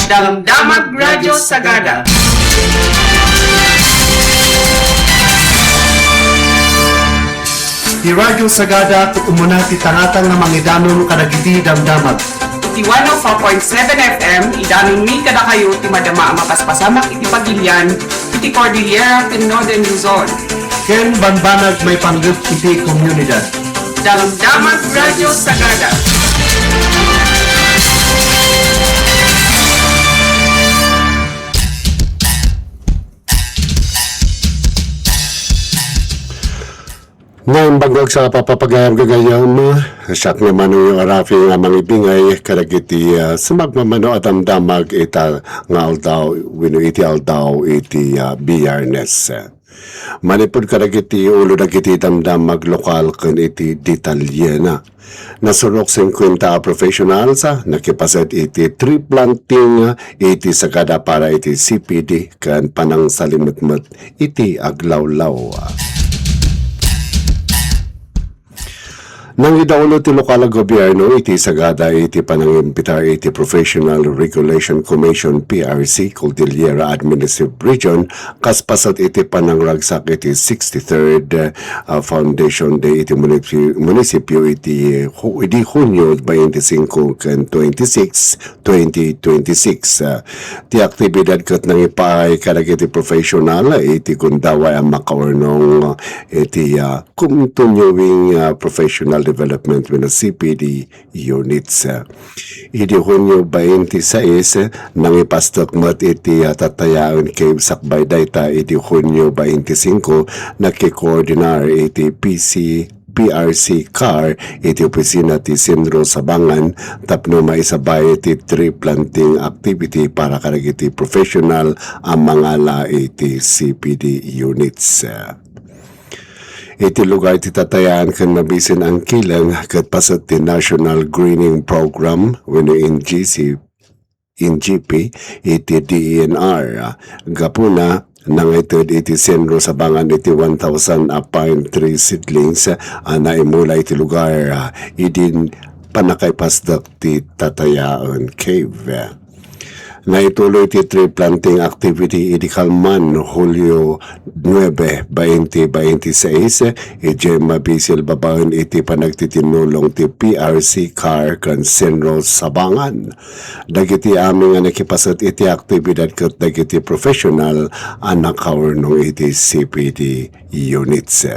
Damdamag Radyo Sagada. Di Radyo Sagada at umuna ti tangatang na mangidanon kadagiti damdamag. Iti 104.7 FM, idanon mi kada kayo ti madama mapaspasamak iti Pagilian, iti Cordillera, iti Northern Luzon. Ken banbanag may panggap iti komunidad. Damdamag Radyo Sagada. Ngayon banggag sa papapagayam gagayam, siyak naman yung arafi nga mga ibingay, kadagiti sa magmamano at amdamag ita nga aldaw, wino iti aldaw iti biyarnes. Manipod kadagiti ulo dagiti damdamag lokal kan iti detalyena. Nasurok 50 professionals nakipaset iti tree planting iti sagada para iti CPD kan panang salimutmut iti aglawlaw. Nang idaulo ti lokal gobyerno iti sagada iti panangimpitar iti Professional Regulation Commission PRC Cordillera Administrative Region kaspasat iti panangragsak iti 63rd Foundation Day iti munisipyo iti Hunyo 25 ken 26 2026. Ti aktibidad ket nang ipaay kadagiti professional iti kundaway ang makaurnong iti continuing professional development with the CPD units. Idi Hunyo 26 nang ipastok mat iti tatayaon kay sakbay dayta iti Hunyo 25 nakikoordinar iti PRC CAR iti opisina ti Sendro Sabangan tapno maisabay iti tree planting activity para kadagiti professional ang mga la iti CPD units. Iti lugar ti tatayaan kan mabisin ang kilang kat pasat ti National Greening Program wano NGP iti DENR gapuna nang itod iti Sendro Sabangan iti 1,000 pine tree seedlings na imula iti lugar idin panakaypasdak ti tatayaan cave. Naituloy ti tree planting activity iti Kalman Hulyo 9, 2026 iti mabisil babaen iti panagtitinulong ti PRC CAR kan Sendro Sabangan. Dagiti aming nga nakipasat iti aktibidad ket dagiti professional ang nakaurnong iti CPD units.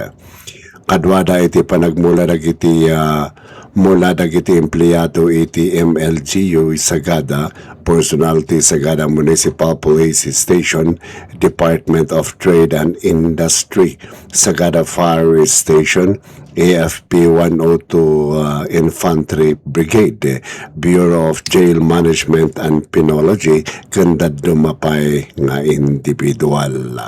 Kadwada iti panagmula dagiti mula dagiti empleyado iti MLGU Sagada, personal ti Sagada Municipal Police Station, Department of Trade and Industry, Sagada Fire Station, AFP 102 Infantry Brigade, Bureau of Jail Management and Penology, kandad dumapay nga individual.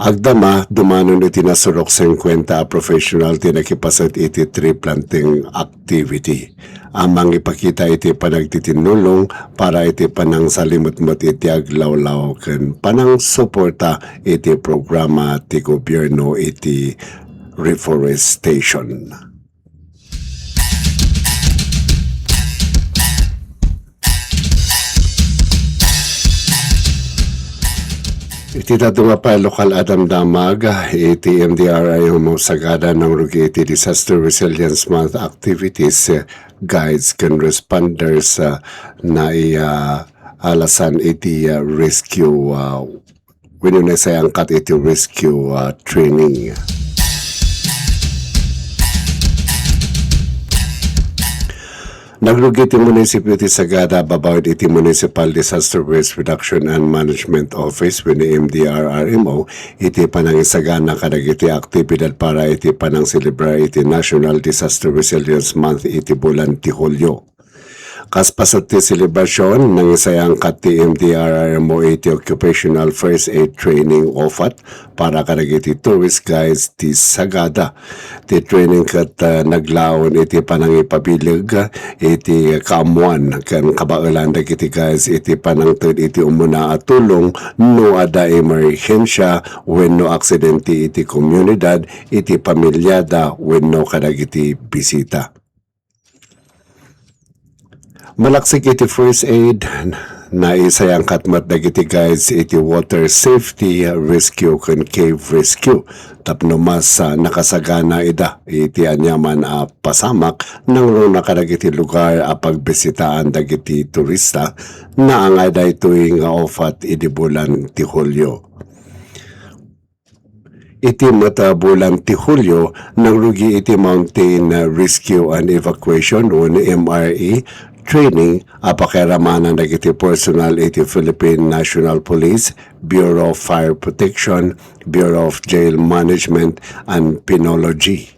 Agdama, dumanon iti nasurok 50 professional ti nakipasat iti tree planting activity. Amang ipakita iti panagtitinulong para iti panang salimutmut iti aglawlaw ken panang suporta iti programa ti gobyerno iti reforestation. Iti daduma lokal adamdamag iti MDRI mo sagada ng rugi iti Disaster Resilience Month activities guides can responders na alasan iti rescue winunay angkat iti rescue training. Nagrugi iti munisipyo iti Sagada babawid iti Municipal Disaster Risk Reduction and Management Office with MDRRMO iti panangisagana kadagiti aktibidad para iti panang celebrar iti National Disaster Resilience Month iti bulan ti Hulyo. Kaspasat ti selebrasyon ng isayang ti MDRRMO iti Occupational First Aid Training OFAT para kadagiti tourist guides ti Sagada. Ti training kat naglaon iti panangipabilig iti kaamuan kan kabailan dagiti guides iti panangtod iti umuna at tulong no ada emerhensya wenno aksidente iti komunidad iti pamilyada wenno kadagiti bisita. Malaksik iti first aid na isayang katmat dagiti guys iti water safety rescue ken cave rescue tapno mas nakasagana ida iti anyaman a pasamak nang runa kadagiti lugar a pagbisitaan dagiti turista na angay daytoy nga ofat idi bulan ti Hulyo. Iti mata bulan ti Hulyo nang rugi iti Mountain Rescue and Evacuation o MRE training apakiramanan dagiti personal iti Philippine National Police, Bureau of Fire Protection, Bureau of Jail Management and Penology.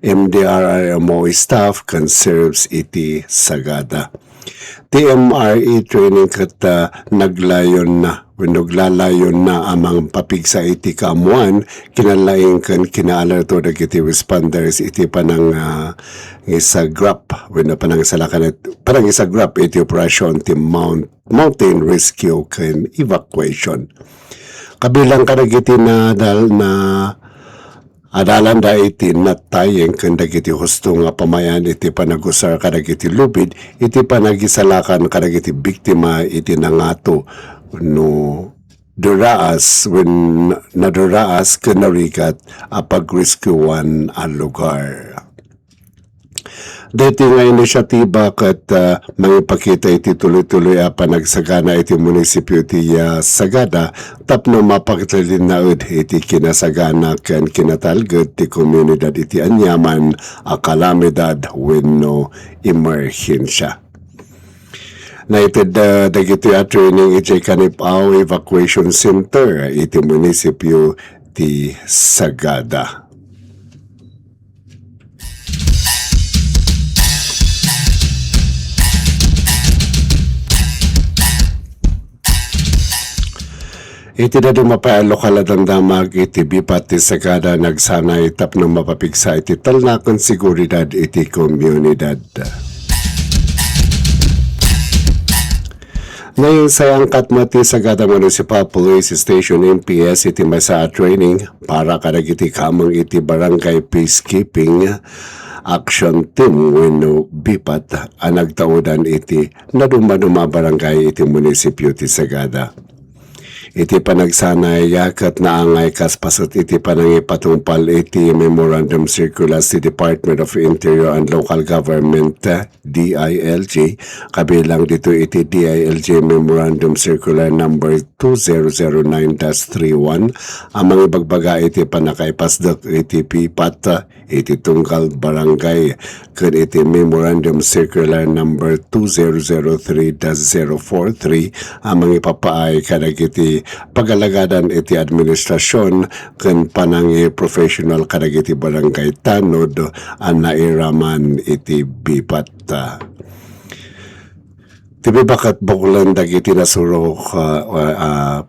MDRRMO staff conserves iti sagada. TMRE training kat naglalayon na amang papigsa iti kamuan kinalaing kan kinaalerto dagiti responders iti panang isa grap when panang salakan panang isa grap iti operasyon ti mountain rescue ken evacuation kabilang kadagiti na adalan da iti natayeng kanda iti husto nga pamayan iti panagusar kadagiti lubid iti panagisalakan kadagiti biktima iti nangato no duraas when naduraas kanarikat a pagrescuean ang lugar. Dito nga inisyatiba kat mangipakita iti tuloy-tuloy a panagsagana iti munisipyo ti Sagada tapno mapaktalin na iti kinasagana ken kinatalged ti komunidad iti anyaman a kalamidad wenno emerhensya. Naitid dagiti training iti Kanipaw Evacuation Center iti munisipyo ti Sagada. Iti na dumapayalo kaladang damag iti bipat ti Sagada nagsanay tapno mapapigsa iti talnakon seguridad iti komunidad. Ngayon sayang katmat ti Sagada Municipal Police Station MPS iti masa training para kadagiti kamang iti barangay peacekeeping action team wenno bipat ang nagtaudan iti naduma-duma barangay iti munisipyo ti Sagada. Iti panagsanay yakat na angay kaspasat iti panangipatungpal iti Memorandum Circular si Department of Interior and Local Government DILG kabilang dito iti DILG Memorandum Circular number 2009-31 ang mga ibagbaga iti panakaipasdak iti pipat iti tunggal barangay ken iti Memorandum Circular number 2003-043 ang mga ipapaay kadagiti pagalagadan iti administrasyon ken panangi professional kadagiti barangay tanod ang nairaman iti bipat. Tibi bakat bukulan dagiti nasuro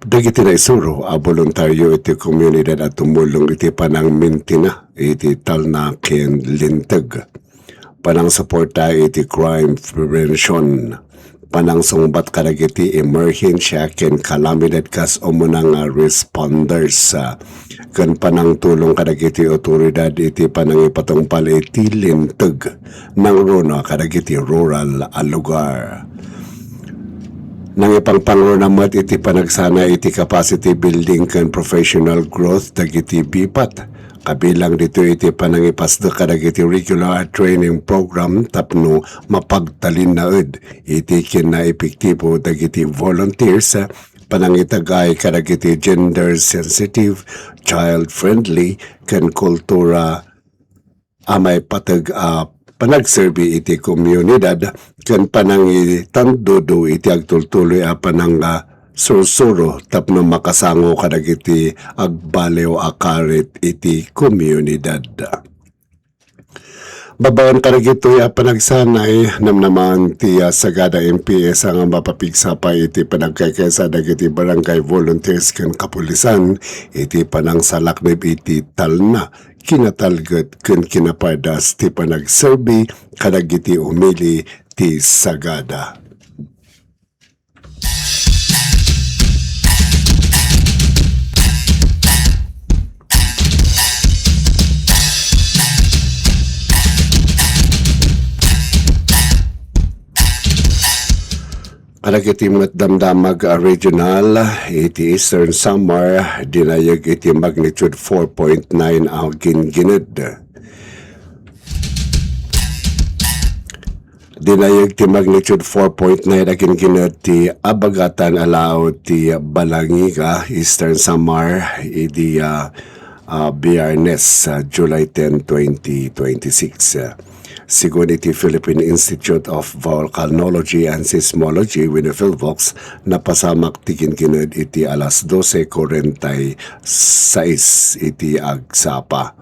dagiti na isuro a voluntaryo iti komunidad at tumulong iti panang mintina iti talna ken lintag panang suporta iti crime prevention panang sungbat kadagiti emerhensya ken calamidad kas umunang responders ken panang tulong kadagiti otoridad iti panang ipatungpal iti lintag ng runa kadagiti rural a lugar. Nang ipangpangro namat iti panagsana iti capacity building ken professional growth dagiti bipat. Kabilang dito iti panangipasda kadagiti regular training program tapno mapagtalin na iti kinaepektibo dagiti volunteers panangitagay kadagiti gender sensitive, child friendly ken kultura amay patag panagserbi iti komunidad ken panangitandudo iti agtultuloy a panang sursuro tapno makasango kadagiti agbalew akarit iti komunidad. Babawan kadagitoy a panagsanay namnaman ti Sagada MPS ang mapapigsa pa iti panagkaysa dagiti barangay volunteers ken kapulisan iti panang salaknib iti talna kinatalget ken kinapardas ti panagserbi kadagiti umili ti Sagada. Kadagiti damdamag regional, iti Eastern Samar, dinayag iti magnitude 4.9 ang ginginid. Dinayag ti magnitude 4.9 agin ginad ti abagatan alao ti Balangiga, Eastern Samar, idi Biyernes, July 10, 2026. Sigun iti Philippine Institute of Volcanology and Seismology, Winifilvox, napasamak ti ginginad iti alas 12:46 iti agsapa.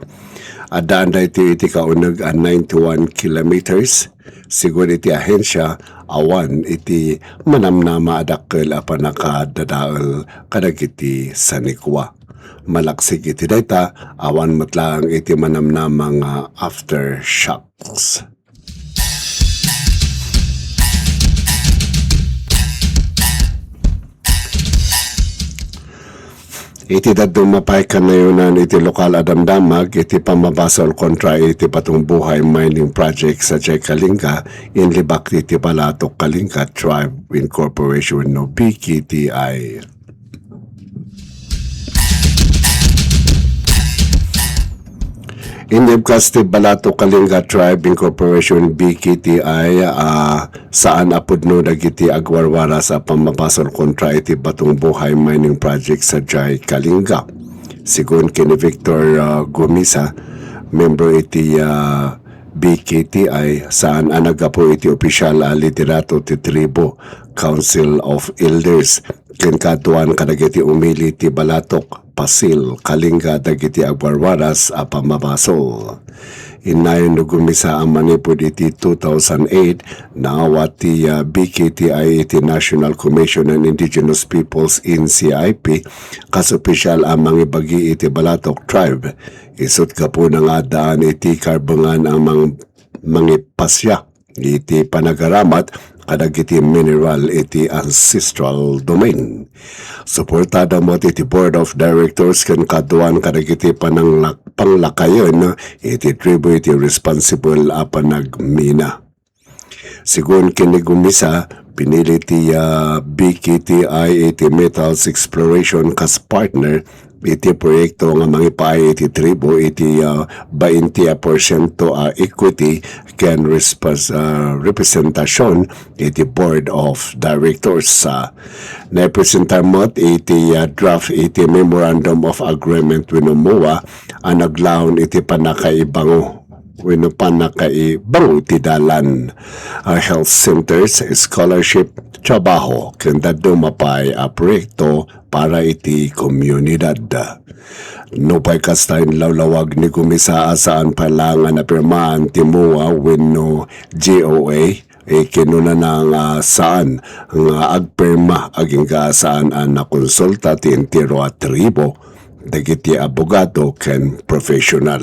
Adaan da iti kaunag 91 kilometers. Sigun iti ahensya, awan iti manamnama adakkel apan nakadadaal kadagiti sanikwa. Malaksik iti data, awan matlang iti manamnamang aftershocks. Iti dadumapay kanayunan iti lokal adamdamag iti pamabasol kontra iti patong buhay mining project sa Jay Kalinga in Libak iti Balatok Kalinga Tribe Incorporation no BKTI. Inibkas ti Balatok Kalinga Tribe Incorporation BKTI saan apudno dagiti agwarwara sa pamabasol kontra iti batong buhay mining project sa Jay Kalinga. Sigun kini Victor Gumisa, member iti BKTI, saan anagapo iti opisyal liderato ti tribo Council of Elders ken katuan kadagiti umili ti Balatok Pasil Kalinga dagiti agwarwaras a pamabasol. Inayon no gumisa ang manipod iti 2008 na awat ti BKTI iti National Commission on Indigenous Peoples in CIP kas opisyal ang mangibagi iti Balatok Tribe. Isut ka po na nga daan iti karbangan ang mangipasya iti panagaramat kadagiti mineral iti ancestral domain. Suportada mo iti Board of Directors ken kaduan kadagiti panglakayon iti tribo iti responsible a panagmina. Sigun kini gumisa, pinili ti BKTI iti Metals Exploration kas partner iti proyekto nga mangipay iti tribo iti 20% equity ken representasyon iti Board of Directors. Napresentar mo't iti draft iti Memorandum of Agreement with MOA ang naglaon iti panakaibango ti dalan health centers, scholarship, trabaho, kanda dumapay a proyekto para iti komunidad. Nupay kastain lawlawag ni gumisa saan palangan na pirmaan ti MOA wenno GOA kinuna ng saan nga agperma aging saan ang nakonsulta ti entero at tribo dagiti abogado ken professional.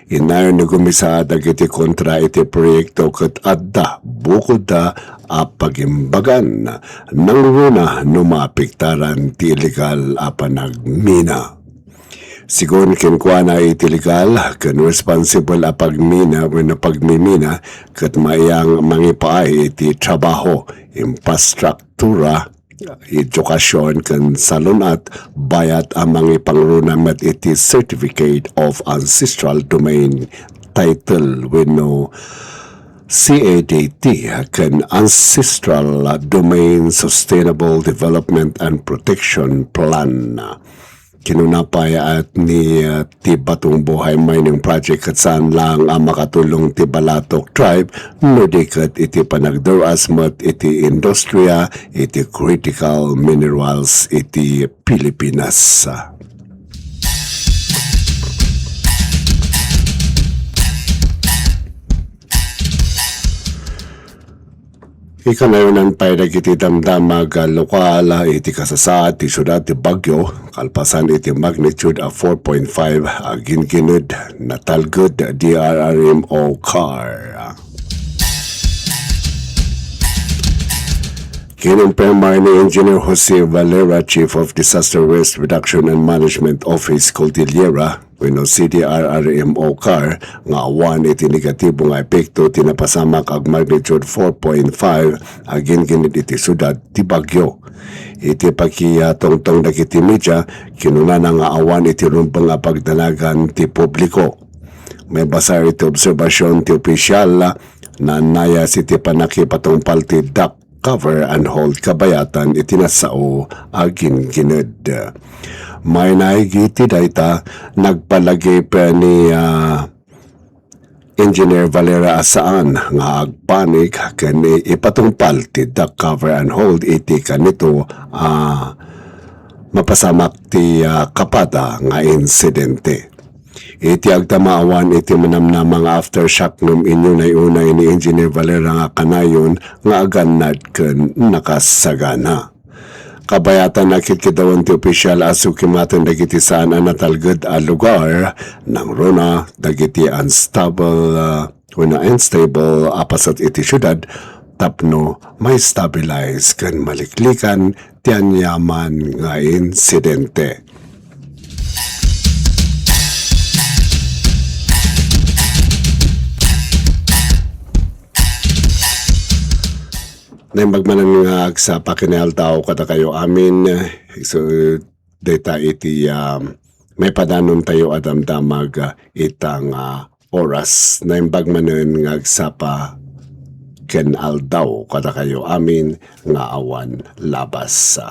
Inayon ni gumisa dagiti kontra iti proyekto ket adda bukod da pagimbagan nang runa numapiktaran ti illegal a panagmina. Sigon kinkwana iti legal ken responsible a pagmina wenno pagmimina ket mayang mangipaay iti trabaho, infrastruktura, edukasyon ken salunat bayat ang mga pangrunamat iti Certificate of Ancestral Domain title wenno CADT ken Ancestral Domain Sustainable Development and Protection Plan. Kinunapay at ni ti Batong Buhay Mining Project at saan lang ang makatulong ti Balatok Tribe nudikat iti panagdaras mat iti industriya iti critical minerals iti Pilipinas. Ikanayonan pa'y nagiti damdamag lokal iti kasasad ti syudad ti Bagyo kalpasan iti magnitude 4.5 ginginod na talgod DRRMO car. Kinumpirma ni Engineer Jose Valera, Chief of Disaster Risk Reduction and Management Office, Cordillera, Wenno CDRRMO car nga awan iti negatibo nga epekto tinapasamak ag magnitude 4.5 agin ginit iti syudad ti Baguio. Iti pagkiyatongtong dagiti media kinunana nga awan iti rumbang nga pagdalagan ti publiko. May basa iti obserbasyon ti opisyal na naya si ti panakipatungpal ti duck cover and hold kabayatan iti nasao agin ginid. May naigiti dayta nagpalagip ni Engineer Valera Asaan nga agpanik kani ipatungpal ti duck cover and hold iti kanito mapasamak ti kapada nga insidente. Iti agtamaawan iti manamnam mga aftershock nung inyo na iunay ni Engineer Valera nga kanayon nga aganad ken nakasagana. Kabayatan nakikidawon ti opisyal aso kimatan dagiti saan ang natalgad a lugar ng rona dagiti unstable apasat iti syudad tapno may stabilize ken maliklikan ti anyaman nga insidente. Naimagmanan nga sa pakinel tao kada kayo amin so data iti may padanon tayo adamdamag itang oras naimbagmanan nga sa pa ken aldaw kada kayo amin nga awan labas